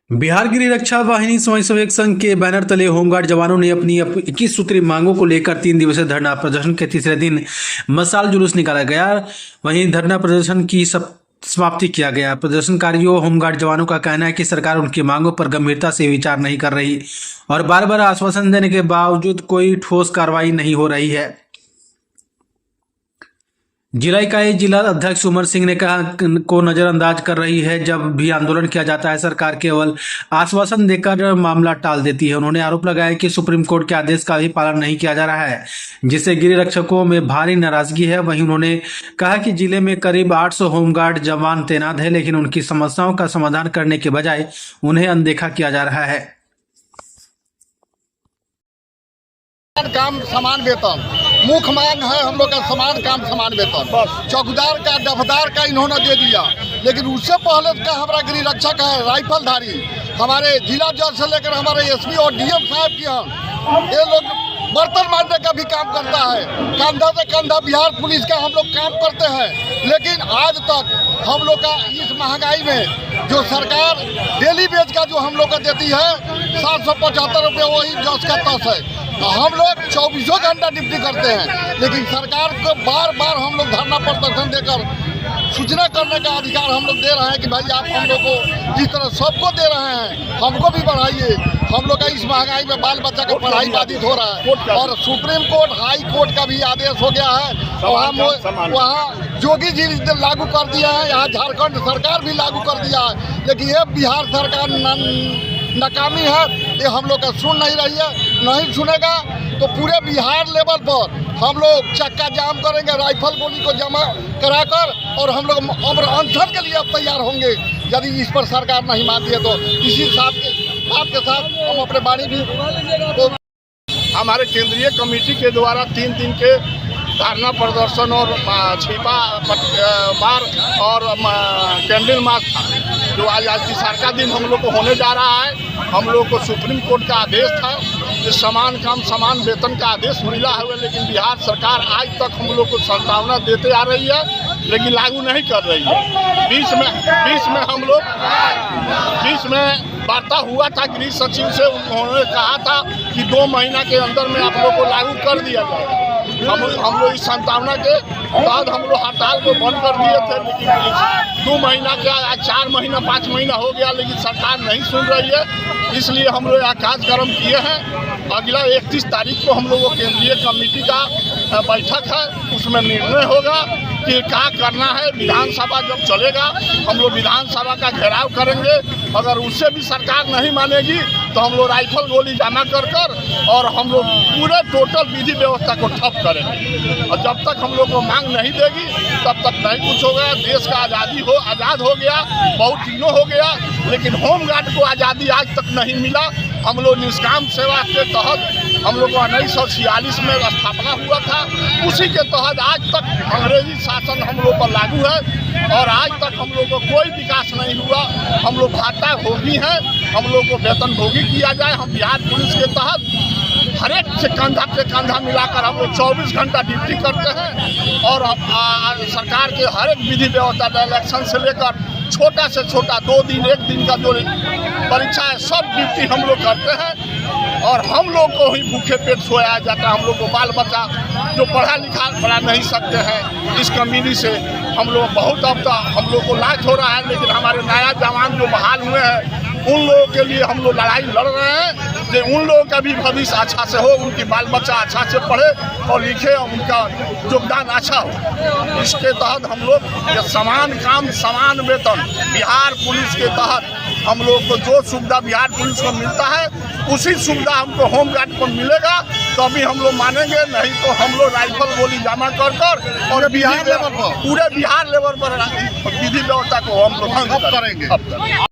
बिहार गृह रक्षा वाहिनी स्वयंसेवक संघ के बैनर तले होमगार्ड जवानों ने अपनी 21 सूत्री मांगों को लेकर 3 दिवसीय धरना प्रदर्शन के तीसरे दिन मशाल जुलूस निकाला गया। वहीं धरना प्रदर्शन की समाप्ति किया गया। प्रदर्शनकारियों होमगार्ड जवानों का कहना है कि सरकार उनकी मांगों पर गंभीरता से विचार नहीं कर रही और बार बार आश्वासन देने के बावजूद कोई ठोस कार्रवाई नहीं हो रही है। जिला इकाई जिला अध्यक्ष उमर सिंह ने कहा को नजरअंदाज कर रही है। जब भी आंदोलन किया जाता है सरकार केवल आश्वासन देकर मामला टाल देती है। उन्होंने आरोप लगाया कि सुप्रीम कोर्ट के आदेश का भी पालन नहीं किया जा रहा है, जिससे गृह रक्षकों में भारी नाराजगी है। वहीं उन्होंने कहा कि जिले में करीब 800 होमगार्ड जवान तैनात है, लेकिन उनकी समस्याओं का समाधान करने के बजाय उन्हें अनदेखा किया जा रहा है। काम समान वेतन मुख्य मांग है हम लोग का, समान काम समान वेतन। चौकीदार का डफदार का इन्होंने दे दिया, लेकिन उससे पहले का हमारा गृह रक्षक है राइफलधारी, हमारे जिला जज से लेकर हमारे एसपी और डीएम साहब की हम ये लोग बर्तन मारने का भी काम करता है। कंधा से कंधा बिहार पुलिस का हम लोग काम करते हैं, लेकिन आज तक हम लोग का इस महंगाई में जो सरकार डेली वेज का जो हम लोग का देती है 775 रुपये, वही जस का तस है। हम लोग 24 घंटा ड्यूटी करते हैं, लेकिन सरकार को बार बार हम लोग धरना प्रदर्शन देकर सूचना करने का अधिकार हम लोग दे रहे हैं कि भाई आप हम लोग को जिस तरह सबको दे रहे हैं हमको भी बढ़ाइए। हम लोग का इस महंगाई में बाल बच्चा का पढ़ाई बाधित हो रहा है और सुप्रीम कोर्ट हाई कोर्ट का भी आदेश हो गया है। वहाँ जोगी जी लागू कर दिया है, यहाँ झारखंड सरकार भी लागू कर दिया है, लेकिन ये बिहार सरकार नाकामी है। ये हम लोग का सुन नहीं रही है। नहीं सुनेगा तो पूरे बिहार लेवल पर हम लोग चक्का जाम करेंगे, राइफल गोली को जमा कराकर, और हम लोग अनशन के लिए अब तैयार होंगे यदि इस पर सरकार नहीं मानती है। तो इसी बात के साथ हम अपने बाणी भी हमारे केंद्रीय कमेटी के द्वारा 3 दिन के धरना प्रदर्शन और छिपा बार और कैंडल मार्च था, जो आज तीसरा दिन हम लोग को होने जा रहा है। हम लोग को सुप्रीम कोर्ट का आदेश था कि समान काम समान वेतन का आदेश मिला है, लेकिन बिहार सरकार आज तक हम लोग को संभावना देते आ रही है, लेकिन लागू नहीं कर रही है। बीच में वार्ता हुआ था गृह सचिव से, उन्होंने कहा था कि 2 महीना के अंदर में आप लोग को लागू कर दिया जाएगा। हम लोग इस संभावना के बाद हम लोग हड़ताल को बंद कर दिए थे, लेकिन 2 महीना क्या आज 4 महीना 5 महीना हो गया, लेकिन सरकार नहीं सुन रही है। इसलिए हम लोग कार्यक्रम किए हैं। अगला 31 तारीख को हम लोगों को केंद्रीय कमेटी का बैठक है, उसमें निर्णय होगा कि क्या करना है। विधानसभा जब चलेगा हम लोग विधानसभा का घेराव करेंगे। अगर उससे भी सरकार नहीं मानेगी तो हम लोग राइफल गोली जमा कर और हम लोग पूरे टोटल विधि व्यवस्था को ठप करेंगे। और जब तक हम लोग को मांग नहीं देगी तब तक नहीं कुछ होगा। देश का आज़ाद हो गया, बहुत तीनों हो गया, लेकिन होमगार्ड को आज़ादी आज तक नहीं मिला। हम लोग निष्काम सेवा के तहत हम लोग को 1946 में स्थापना हुआ था, उसी के तहत आज तक अंग्रेजी शासन हम लोग पर लागू है और आज तक हम लोग को कोई विकास नहीं हुआ। हम लोग घाटा भोगी हैं, हम लोग को वेतन भोगी किया जाए। हम बिहार पुलिस के तहत हर एक से कंधा मिलाकर हम लोग 24 घंटा ड्यूटी करते हैं और सरकार के हर एक विधि व्यवस्था इलेक्शन से लेकर छोटा से छोटा 2 दिन 1 दिन का जो परीक्षा है सब ड्यूटी हम लोग करते हैं। और हम लोग को ही भूखे पेट सोया जाता है। हम लोग को बाल बच्चा जो पढ़ा नहीं सकते हैं, इस कमी से हम लोग बहुत अब तक हम लोग को लाज हो रहा है। लेकिन हमारे नया जवान जो बहाल हुए हैं उन लोगों के लिए हम लोग लड़ाई लड़ रहे हैं कि उन लोगों का भी भविष्य अच्छा से हो, उनकी बाल बच्चा अच्छा से पढ़े और लिखे और उनका योगदान अच्छा हो। इसके तहत हम लोग ये समान काम समान वेतन बिहार पुलिस के तहत हम लोग को जो सुविधा बिहार पुलिस को मिलता है उसी सुविधा हमको होमगार्ड को मिलेगा, तभी हम लोग मानेंगे। नहीं तो हम लोग राइफल गोली जमा कर और पूरे बिहार लेवल पर विधि व्यवस्था को हम लोग करेंगे।